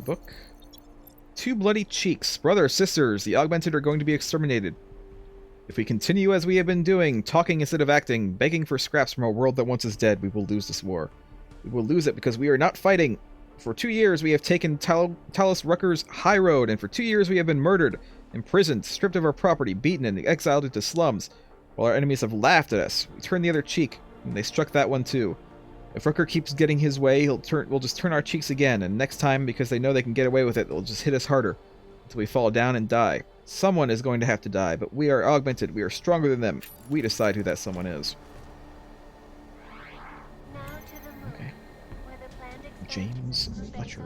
book. Two bloody cheeks. Brothers, sisters, the augmented are going to be exterminated. If we continue as we have been doing, talking instead of acting, begging for scraps from a world that once is dead, we will lose this war. We will lose it because we are not fighting. For 2 years, we have taken Talus Rucker's high road, and for 2 years we have been murdered, imprisoned, stripped of our property, beaten, and exiled into slums, while our enemies have laughed at us. We turned the other cheek, and they struck that one too. If Rucker keeps getting his way, we'll just turn our cheeks again, and next time, because they know they can get away with it, they'll just hit us harder, until we fall down and die. Someone is going to have to die, but we are augmented. We are stronger than them. We decide who that someone is. Okay. James Fletcher.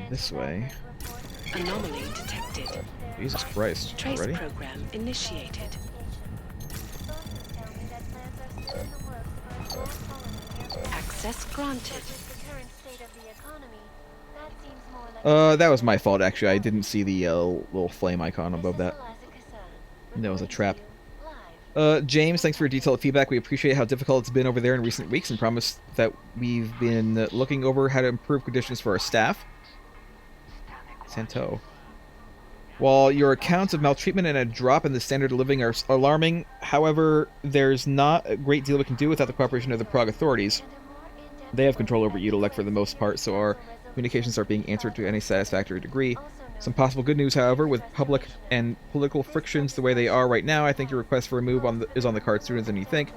This way. Anomaly detected. Jesus Christ. Trace Already? program initiated. Access granted. That was my fault, actually. I didn't see the little flame icon above that. That was a trap. James, thanks for your detailed feedback. We appreciate how difficult it's been over there in recent weeks and promise that we've been looking over how to improve conditions for our staff. Santo. While your accounts of maltreatment and a drop in the standard of living are alarming, however, there's not a great deal we can do without the cooperation of the Prague authorities. They have control over Udalek for the most part, so our communications are being answered to any satisfactory degree. Some possible good news, however, with public and political frictions the way they are right now, I think your request for a move is on the card sooner than you think.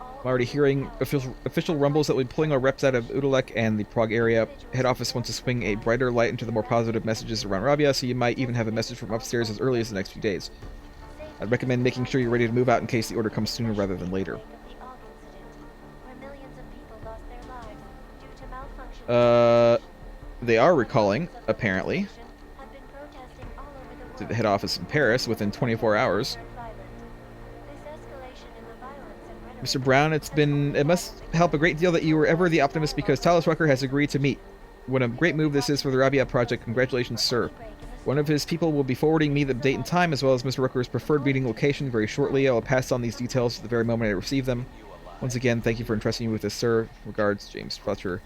I'm already hearing official rumbles that we'll be pulling our reps out of Udalek and the Prague area. Head office wants to swing a brighter light into the more positive messages around Rabia, so you might even have a message from upstairs as early as the next few days. I'd recommend making sure you're ready to move out in case the order comes sooner rather than later. They are recalling, apparently, to the head office in Paris within 24 hours. Mr. Brown, it must help a great deal that you were ever the optimist because Talus Rucker has agreed to meet. What a great move this is for the Rabia project. Congratulations, sir. One of his people will be forwarding me the date and time as well as Mr. Rucker's preferred meeting location very shortly. I will pass on these details at the very moment I receive them. Once again, thank you for entrusting me with this, sir. Regards, James Fletcher.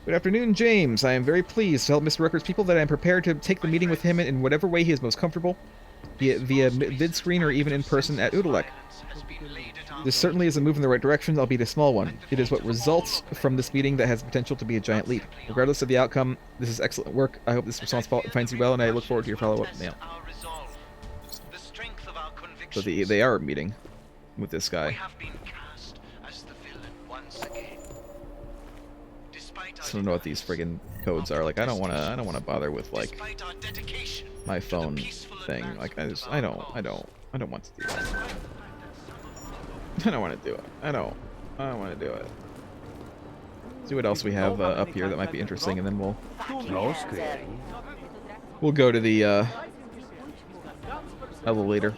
Good afternoon, James. I am very pleased to help Mr. Rucker's people that I am prepared to take the meeting with him in whatever way he is most comfortable, be it via vid-screen or even in person at Udalek. This certainly is a move in the right direction, albeit a small one. It is what results from this meeting that has the potential to be a giant leap. Regardless of the outcome, this is excellent work. I hope this response finds you well, and I look forward to your follow-up mail. So they are meeting with this guy. I don't know what these friggin' codes are. Like, I don't wanna bother with like my phone thing. Like, I don't want to do that. I don't want to do it. I don't want to do it. See what else we have up here that might be interesting, and then we'll go to the elevator.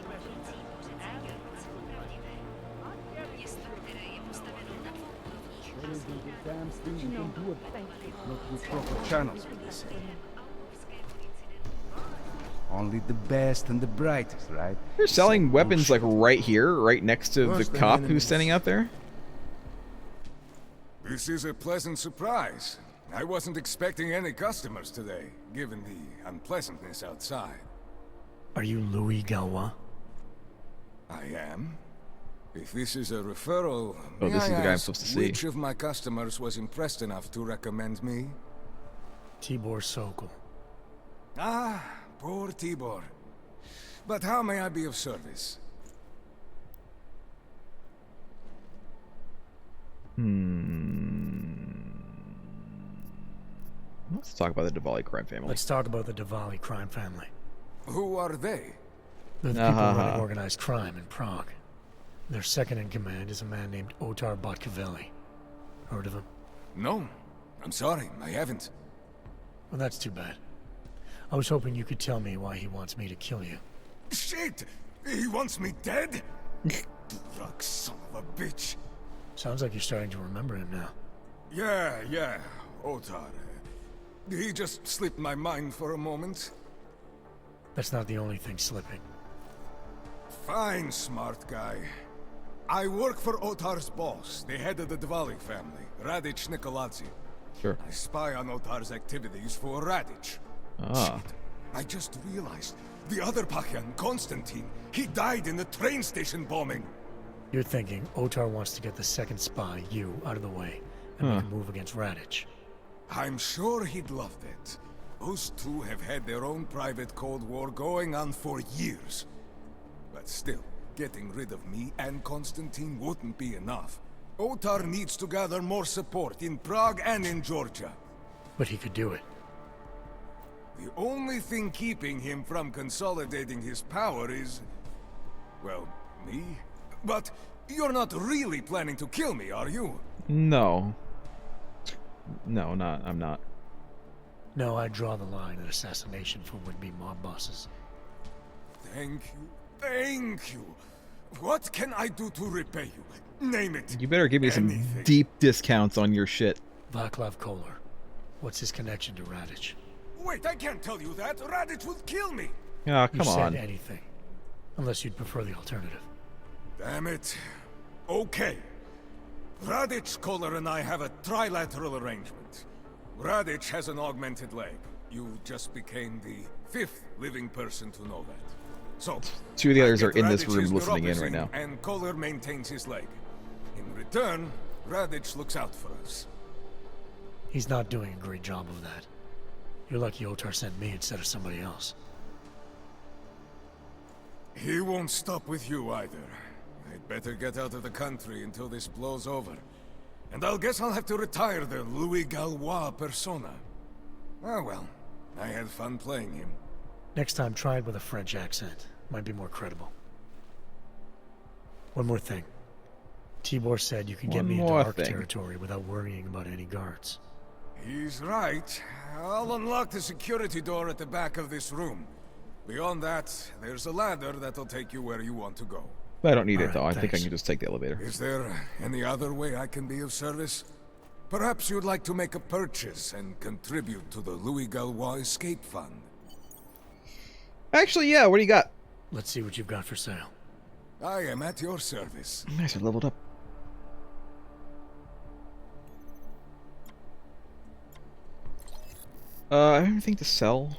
Only the best and the brightest, right? They're selling weapons like right here, right next to the cop who's standing out there. This is a pleasant surprise. I wasn't expecting any customers today, given the unpleasantness outside. Are you Louis Galois? I am. If this is a referral, Oh, this is the guy I'm ask supposed to see. which of my customers was impressed enough to recommend me? Tibor Sokol. Ah, poor Tibor. But how may I be of service? Let's talk about the Diwali crime family. Let's talk about the Diwali crime family. Who are they? They're the people running organized crime in Prague. Their second in command is a man named Otar Botkavelli. Heard of him? No. I'm sorry, I haven't. Well, that's too bad. I was hoping you could tell me why he wants me to kill you. Shit! He wants me dead? Drug son of a bitch. Sounds like you're starting to remember him now. Yeah, Otar. He just slipped my mind for a moment. That's not the only thing slipping. Fine, smart guy. I work for Otar's boss, the head of the Dvali family, Radic Nikoladze. Sure. I spy on Otar's activities for Radic. Ah. Shit, I just realized the other Pakyan, Konstantin, he died in the train station bombing. You're thinking Otar wants to get the second spy, you, out of the way, and make a move against Radic. I'm sure he'd love it. Those two have had their own private Cold War going on for years. But still, getting rid of me and Konstantin wouldn't be enough. Otar needs to gather more support in Prague and in Georgia. But he could do it. The only thing keeping him from consolidating his power is... well, me? But you're not really planning to kill me, are you? No. No, not. I'm not. No, I draw the line at assassination for would-be mob bosses. Thank you. Thank you. What can I do to repay you? Name it. You better give me some deep discounts on your shit. Vaclav Kolar. What's his connection to Radic? Wait, I can't tell you that. Radic would kill me. Oh, You come said on. anything. Unless you'd prefer the alternative. Damn it. Okay. Radic, Kolar, and I have a trilateral arrangement. Radic has an augmented leg. You just became the 5th living person to know that. So, Two of the others I are get in this Radic's room listening in neuropathy, right now. And Kolar maintains his leg. In return, Radic looks out for us. He's not doing a great job of that. You're lucky Otar sent me instead of somebody else. He won't stop with you either. I'd better get out of the country until this blows over. And I'll guess I'll have to retire the Louis Galois persona. Ah well, I had fun playing him. Next time, try it with a French accent. Might be more credible. One more thing. Tibor said you could get One me into more Ark thing. territory without worrying about any guards. He's right. I'll unlock the security door at the back of this room. Beyond that, there's a ladder that'll take you where you want to go. I don't need it Alright, though. I think I thanks. can just take the elevator. Is there any other way I can be of service? Perhaps you'd like to make a purchase and contribute to the Louis Galois Escape Fund. Actually, yeah. What do you got? Let's see what you've got for sale. I am at your service. Nice, I leveled up. I have anything to sell.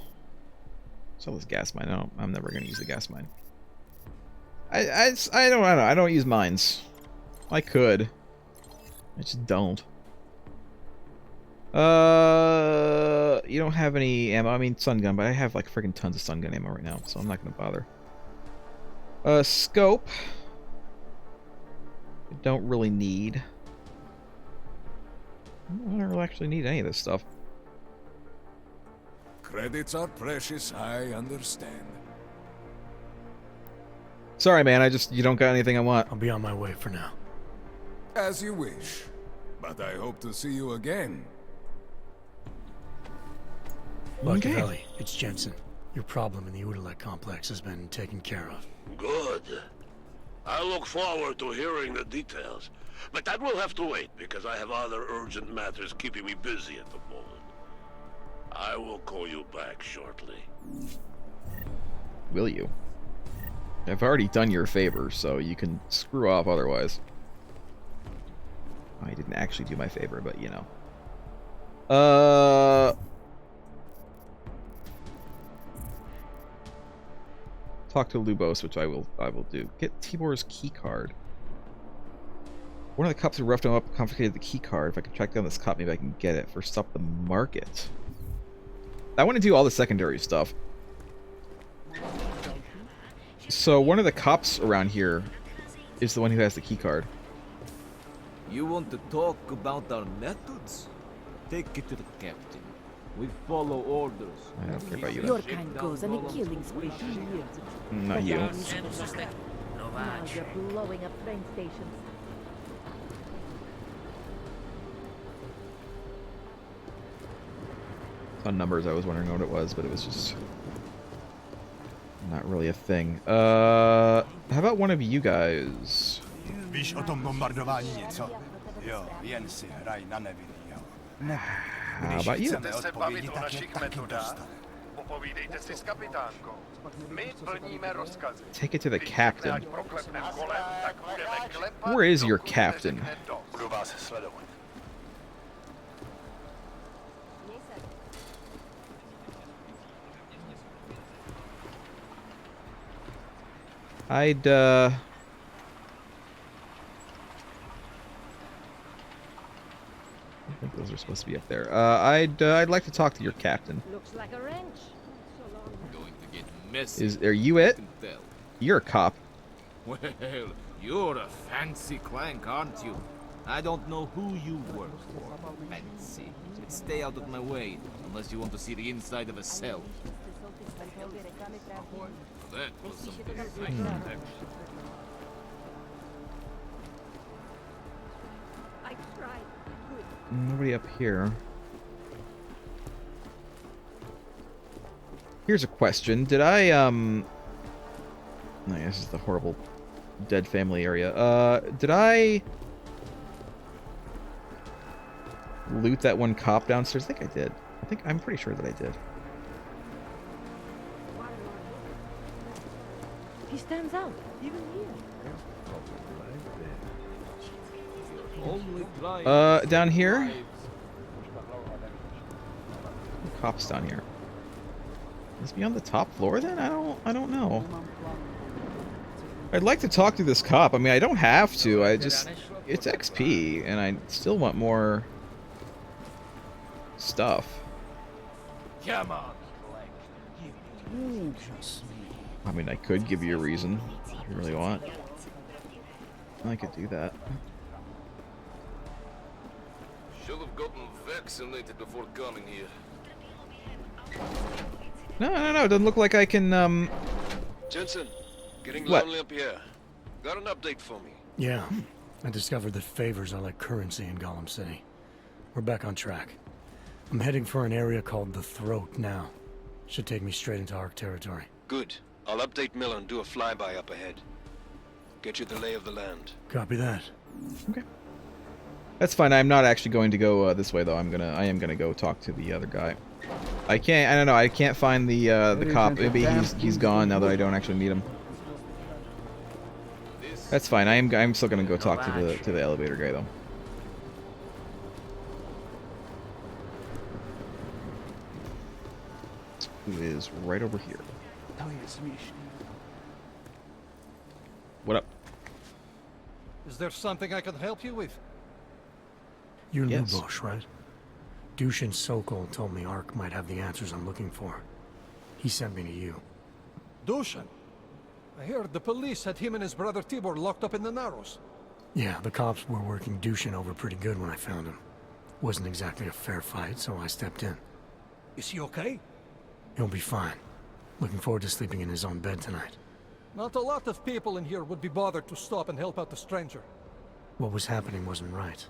Sell this gas mine. No, I'm never gonna use the gas mine. I don't know. I don't use mines. I could. I just don't. You don't have any ammo. I mean, stun gun, but I have like freaking tons of stun gun ammo right now, so I'm not gonna bother. Scope. I don't really need. I don't really actually need any of this stuff. Credits are precious, I understand. Sorry, man. You don't got anything I want. I'll be on my way for now. As you wish. But I hope to see you again. Machiavelli, it's Jensen. Your problem in the Udalek complex has been taken care of. Good. I look forward to hearing the details. But that will have to wait, because I have other urgent matters keeping me busy at the moment. I will call you back shortly. Will you? I've already done you a favor, so you can screw off otherwise. I didn't actually do my favor, but you know. Talk to Lubos, which I will do. Get Tibor's key card. One of the cops who roughed him up confiscated the key card. If I can track down this cop, maybe I can get it. First up, the market. I want to do all the secondary stuff. So one of the cops around here is the one who has the key card. You want to talk about our methods? Take it to the captain. We follow orders. I don't care about you. Your kind goes on a killing spree 2 years ago. Not you. Now you're blowing up train stations. On numbers, I was wondering what it was, but it was just not really a thing. How about one of you guys? Víš o tom bombardování něco? Jo, jen si hraj na nevinný, jo. How about you? Chceme odpovědi, tak je taky dostat. Popovídejte si s kapitánkou. Take it to the captain. Where is your captain? I'd I think those are supposed to be up there. I'd like to talk to your captain. Looks like a wrench. Going to get messy. Are you it? can tell. You're a cop. Well, you're a fancy clank, aren't you? I don't know who you work for. Fancy. Stay out of my way, unless you want to see the inside of a cell. That was some precise protection. I tried. Nobody up here. Here's a question. Did I, no, this is the horrible dead family area. Did I loot that one cop downstairs? I think I did. I'm pretty sure that I did. He stands out, even here. Down here? Cops down here. Is he on the top floor then? I don't know. I'd like to talk to this cop. I mean, I don't have to. It's XP, and I still want more stuff. Come on. I mean, I could give you a reason if you really want. I could do that. Should have gotten vaccinated before coming here. No. Doesn't look like I can, Jensen, getting What? lonely up here. Got an update for me. Yeah, I discovered that favors are like currency in Gollum City. We're back on track. I'm heading for an area called the Throat now. Should take me straight into Ark territory. Good. I'll update Miller and do a flyby up ahead. Get you the lay of the land. Copy that. Okay. That's fine. I'm not actually going to go this way though. I am gonna go talk to the other guy. I don't know. I can't find the cop. Maybe he's gone now that I don't actually need him. That's fine. I'm still gonna go talk to the elevator guy though. Who is right over here? What up? Is there something I can help you with? You're Yes. Lubosh, right? Dushin Sokol told me Ark might have the answers I'm looking for. He sent me to you. Dushan? I heard the police had him and his brother Tibor locked up in the Narrows. Yeah, the cops were working Dushin over pretty good when I found him. Wasn't exactly a fair fight, so I stepped in. Is he okay? He'll be fine. Looking forward to sleeping in his own bed tonight. Not a lot of people in here would be bothered to stop and help out the stranger. What was happening wasn't right.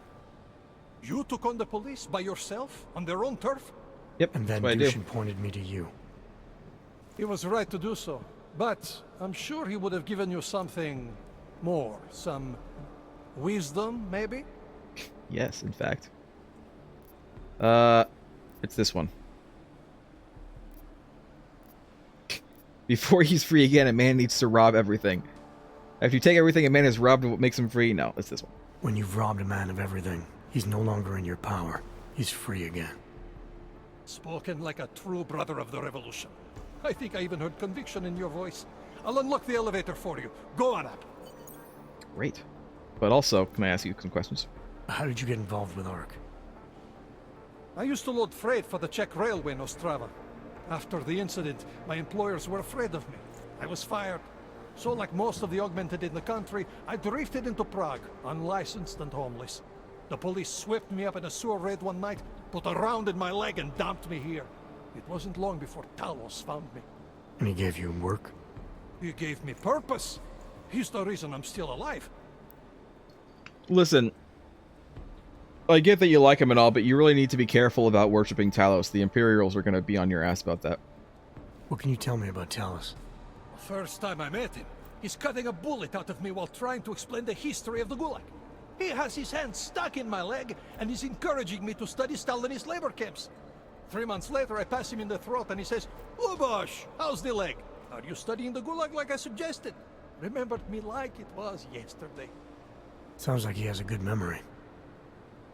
You took on the police by yourself, on their own turf? Yep. And then that's what I do. Dushin pointed me to you. He was right to do so. But I'm sure he would have given you something more. Some wisdom, maybe? Yes, in fact. It's this one. Before he's free again, a man needs to rob everything. After you take everything a man has robbed, what makes him free? No, it's this one. When you've robbed a man of everything, he's no longer in your power. He's free again. Spoken like a true brother of the revolution. I think I even heard conviction in your voice. I'll unlock the elevator for you. Go on up. Great. But also, can I ask you some questions? How did you get involved with Ark? I used to load freight for the Czech railway in Ostrava. After the incident, my employers were afraid of me. I was fired. So like most of the augmented in the country, I drifted into Prague, unlicensed and homeless. The police swept me up in a sewer raid one night, put a round in my leg and dumped me here. It wasn't long before Talos found me. And he gave you work? He gave me purpose. He's the reason I'm still alive. Listen, I get that you like him and all, but you really need to be careful about worshipping Talos. The Imperials are going to be on your ass about that. What can you tell me about Talos? First time I met him, he's cutting a bullet out of me while trying to explain the history of the Gulag. He has his hand stuck in my leg, and he's encouraging me to study Stalinist labor camps. 3 months later, I pass him in the throat, and he says, "Lubosh, how's the leg?" Are you studying the Gulag like I suggested? Remembered me like it was yesterday. Sounds like he has a good memory.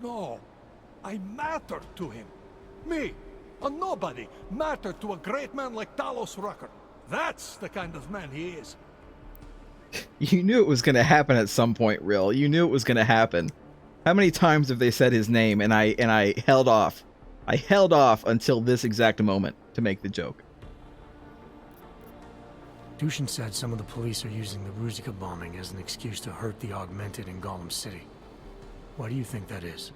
No, I mattered to him. Me, a nobody, mattered to a great man like Talos Rucker. That's the kind of man he is. You knew it was going to happen at some point, Rill. You knew it was going to happen. How many times have they said his name and I held off? I held off until this exact moment to make the joke. Dushin said some of the police are using the Ruzika bombing as an excuse to hurt the Augmented in Golem City. Why do you think that is?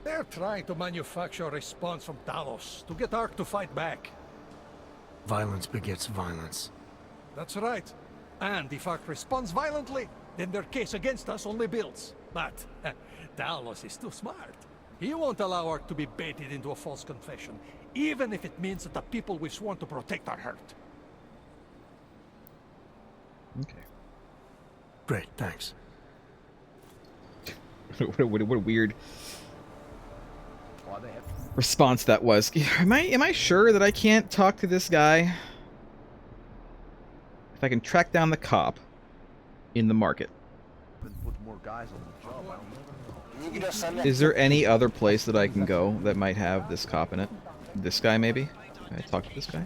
They're trying to manufacture a response from Talos to get Ark to fight back. Violence begets violence. That's right. And if Ark responds violently, then their case against us only builds. But Talos is too smart. He won't allow Ark to be baited into a false confession, even if it means that the people we've sworn to protect are hurt. Okay. Great, thanks. What a weird response that was. Am I sure that I can't talk to this guy? If I can track down the cop in the market. Is there any other place that I can go that might have this cop in it? This guy, maybe? Can I talk to this guy?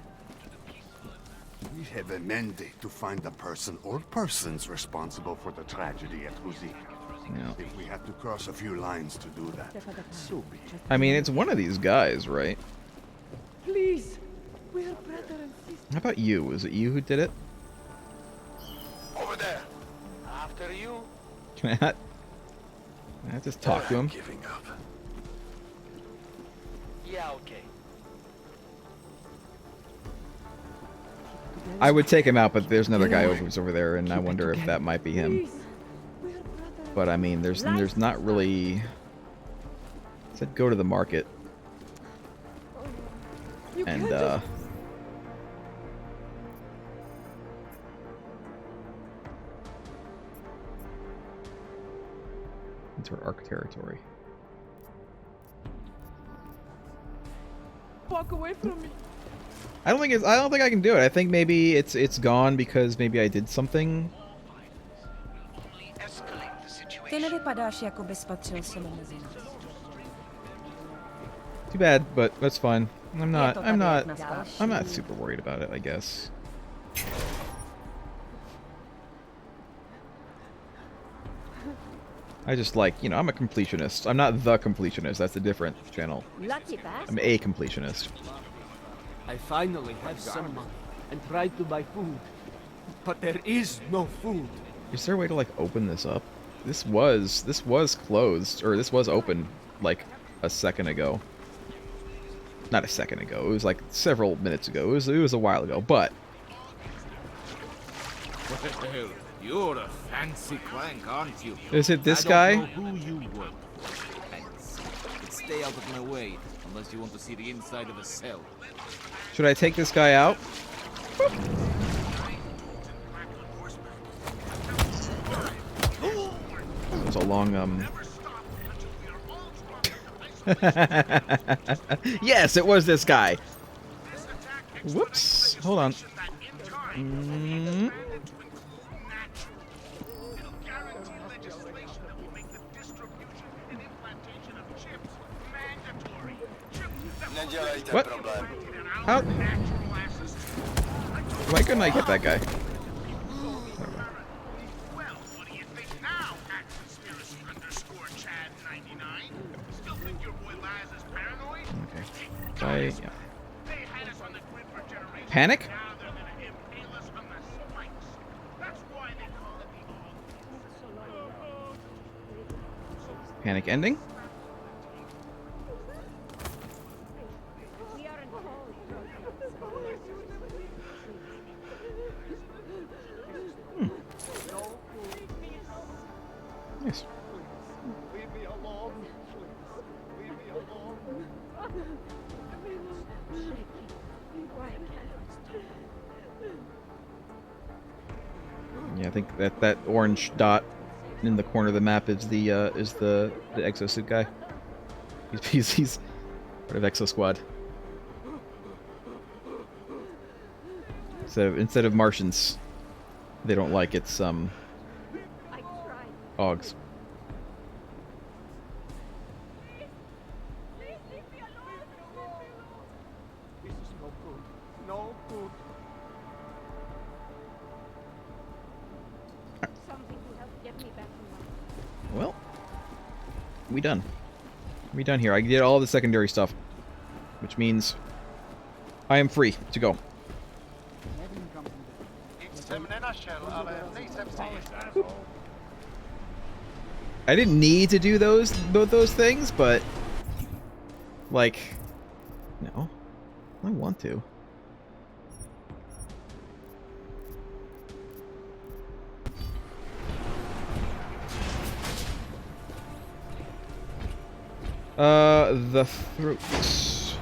We have a mandate to find the person or persons responsible for the tragedy at Ruzika. No. If we have to cross a few lines to do that, so be it. I mean, it's one of these guys, right? Please, we are brother and sister. How about you? Was it you who did it? Over there. After you. Can I just talk to him? Giving up. Yeah, okay. I would take him out, but there's another guy who's over there, and I wonder if that might be him. But I mean, there's not really. It said go to the market, and into our Ark territory. Walk away from me. I don't think I can do it. I think maybe it's gone because maybe I did something. Ty nevypadáš, jako bys patřil sem mezi nás. Too bad, but that's fine. I'm not super worried about it, I guess. I just like, you know, I'm a completionist. I'm not the completionist. That's a different channel. I'm a completionist. I finally have some money and tried to buy food, but there is no food. Is there a way to like open this up? This was closed, or this was open like a second ago. Not a second ago. It was like several minutes ago. It was a while ago, but. Well, you're a fancy clank, aren't you? Is it this guy? I don't know who you were. Fancy. But stay out of my way, unless you want to see the inside of a cell. Should I take this guy out? It was a long Yes, it was this guy. Whoops. Hold on. What? How? Why couldn't I get that guy? Okay. Yeah. Panic? Panic ending? Nice. Yeah, I think that orange dot in the corner of the map is the exosuit guy. He's part of Exo Squad. Instead of Martians, they don't like it's Augs. This is no good. No good. Something to help get me back to my... Well, we done. We done here. I did all the secondary stuff, which means I am free to go. I didn't need to do both those things, but like, no, I want to. The throats.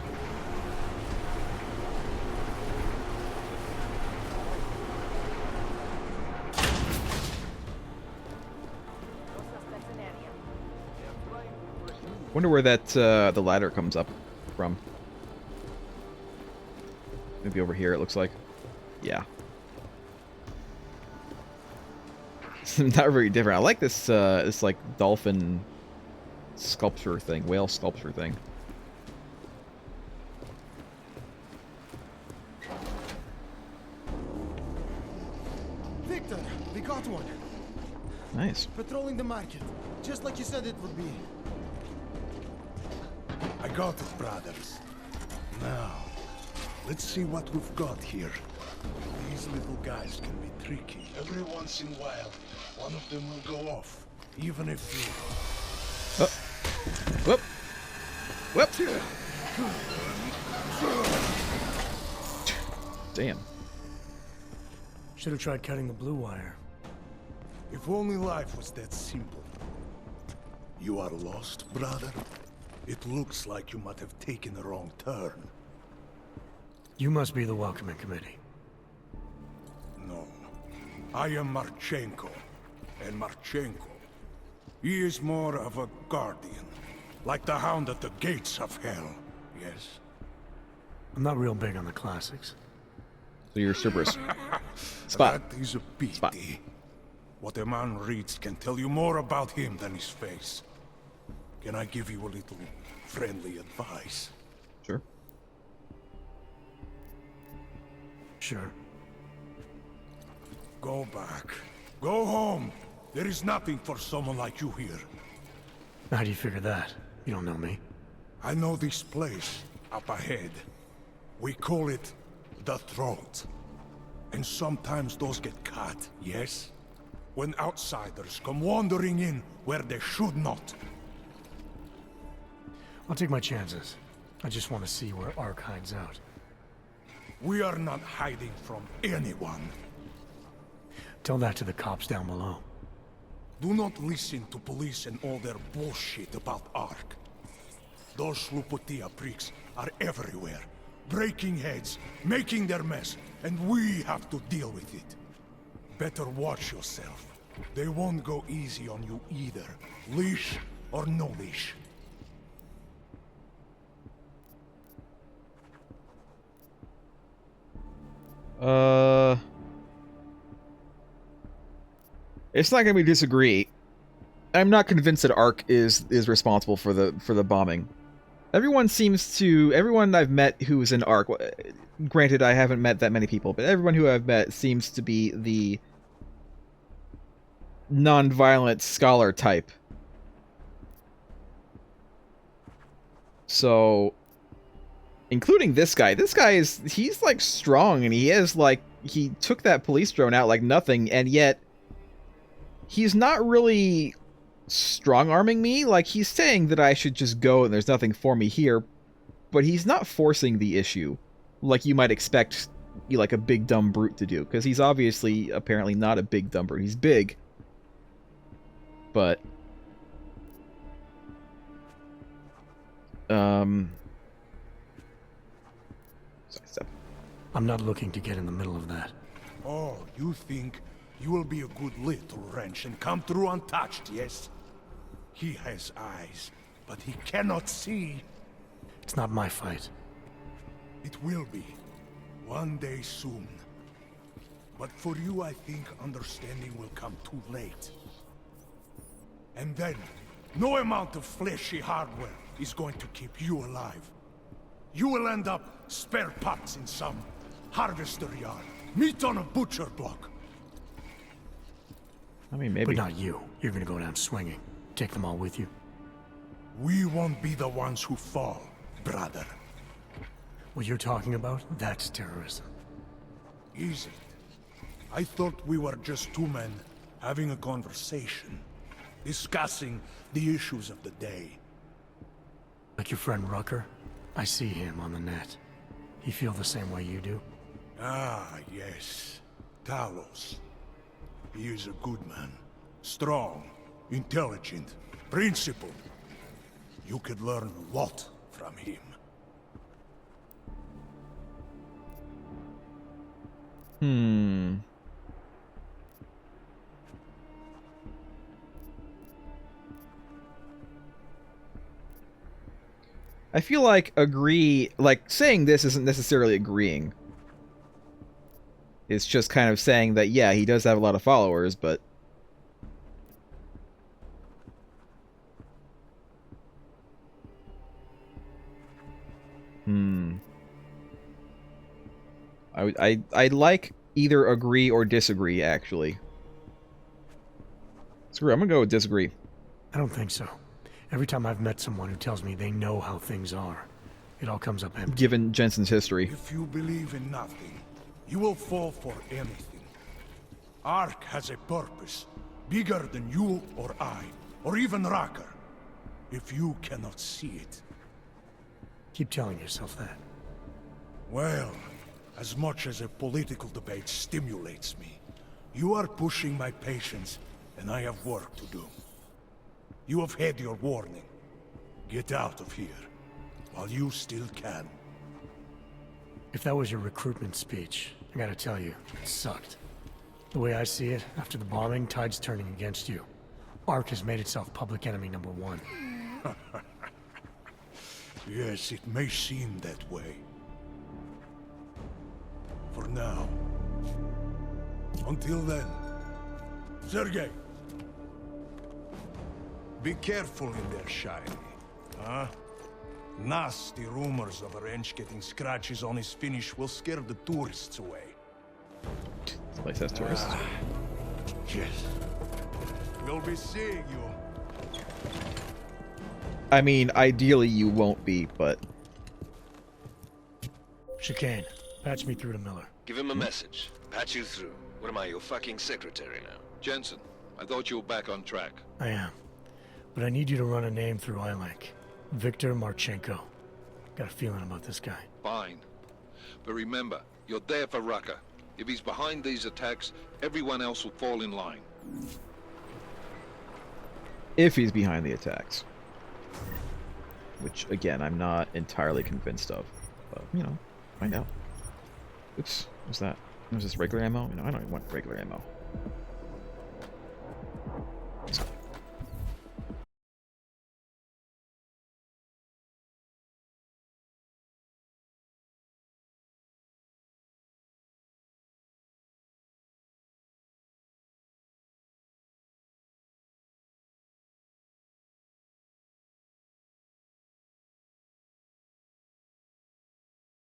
Wonder where that the ladder comes up from. Maybe over here. It looks like. Yeah. It's not very different. I like this this like dolphin sculpture thing, whale sculpture thing. Viktor, we got one. Nice. Patrolling the market, just like you said it would be. I got it, brothers. Now, let's see what we've got here. These little guys can be tricky. Every once in a while, one of them will go off, even if you... Oh. Whoop. Whoop. Damn. Should have tried cutting the blue wire. If only life was that simple. You are lost, brother? It looks like you might have taken a wrong turn. You must be the welcoming committee. No. I am Marchenko. And Marchenko, he is more of a guardian. Like the hound at the gates of hell. Yes? I'm not real big on the classics. So you're Cerberus. Spot. That is a pity. Spot. What a man reads can tell you more about him than his face. Can I give you a little friendly advice? Sure. Sure. Go back. Go home. There is nothing for someone like you here. How do you figure that? You don't know me. I know this place up ahead. We call it the Throat. And sometimes those get cut, yes? When outsiders come wandering in where they should not. I'll take my chances. I just want to see where Ark hides out. We are not hiding from anyone. Tell that to the cops down below. Do not listen to police and all their bullshit about Ark. Those Slupotia pricks are everywhere, breaking heads, making their mess, and we have to deal with it. Better watch yourself. They won't go easy on you either, leash or no leash. It's not gonna be disagree. I'm not convinced that Ark is responsible for the bombing. Everyone I've met who's in Ark, granted I haven't met that many people, but everyone who I've met seems to be the non-violent scholar type. So, including this guy. This guy he's like strong, and he took that police drone out like nothing, and yet he's not really strong-arming me. Like, he's saying that I should just go and there's nothing for me here, but he's not forcing the issue like you might expect like a big dumb brute to do, because he's obviously apparently not a big dumb brute. He's big, but I'm not looking to get in the middle of that. Oh, you think you will be a good little wrench and come through untouched, yes? He has eyes, but he cannot see. It's not my fight. It will be. One day soon. But for you, I think understanding will come too late. And then, no amount of fleshy hardware is going to keep you alive. You will end up spare parts in some harvester yard, meat on a butcher block. I mean, maybe. But not you. You're gonna go down swinging. Take them all with you. We won't be the ones who fall, brother. What you're talking about, that's terrorism. Is it? I thought we were just two men having a conversation, discussing the issues of the day. Like your friend Rucker? I see him on the net. He feel the same way you do? Ah, yes. Talos. He is a good man. Strong, intelligent, principled. You could learn a lot from him. I feel like saying this isn't necessarily agreeing. It's just kind of saying that, yeah, he does have a lot of followers, but... I'd like either agree or disagree, actually. Screw it, I'm gonna go with disagree. I don't think so. Every time I've met someone who tells me they know how things are, it all comes up empty. Given Jensen's history. If you believe in nothing, you will fall for anything. Ark has a purpose, bigger than you or I, or even Rucker. If you cannot see it... Keep telling yourself that. Well, as much as a political debate stimulates me, you are pushing my patience, and I have work to do. You have had your warning. Get out of here, while you still can. If that was your recruitment speech, I gotta tell you, it sucked. The way I see it, after the bombing, tide's turning against you. Ark has made itself public enemy #1. Yes, it may seem that way. For now. Until then. Sergei! Be careful in there, Shiny. Huh? Nasty rumors of a wrench getting scratches on his finish will scare the tourists away. This place has tourists. Yes. We'll be seeing you. I mean, ideally you won't be, but... Chicane, patch me through to Miller. Give him a message. Patch you through. What am I, your fucking secretary now? Jensen, I thought you were back on track. I am. But I need you to run a name through iLink. Viktor Marchenko. Got a feeling about this guy. Fine. But remember, you're there for Rucker. If he's behind these attacks, everyone else will fall in line. If he's behind the attacks. Which, again, I'm not entirely convinced of. But, you know, find out. Oops, what's that? Was this regular ammo? No, I don't even want regular ammo.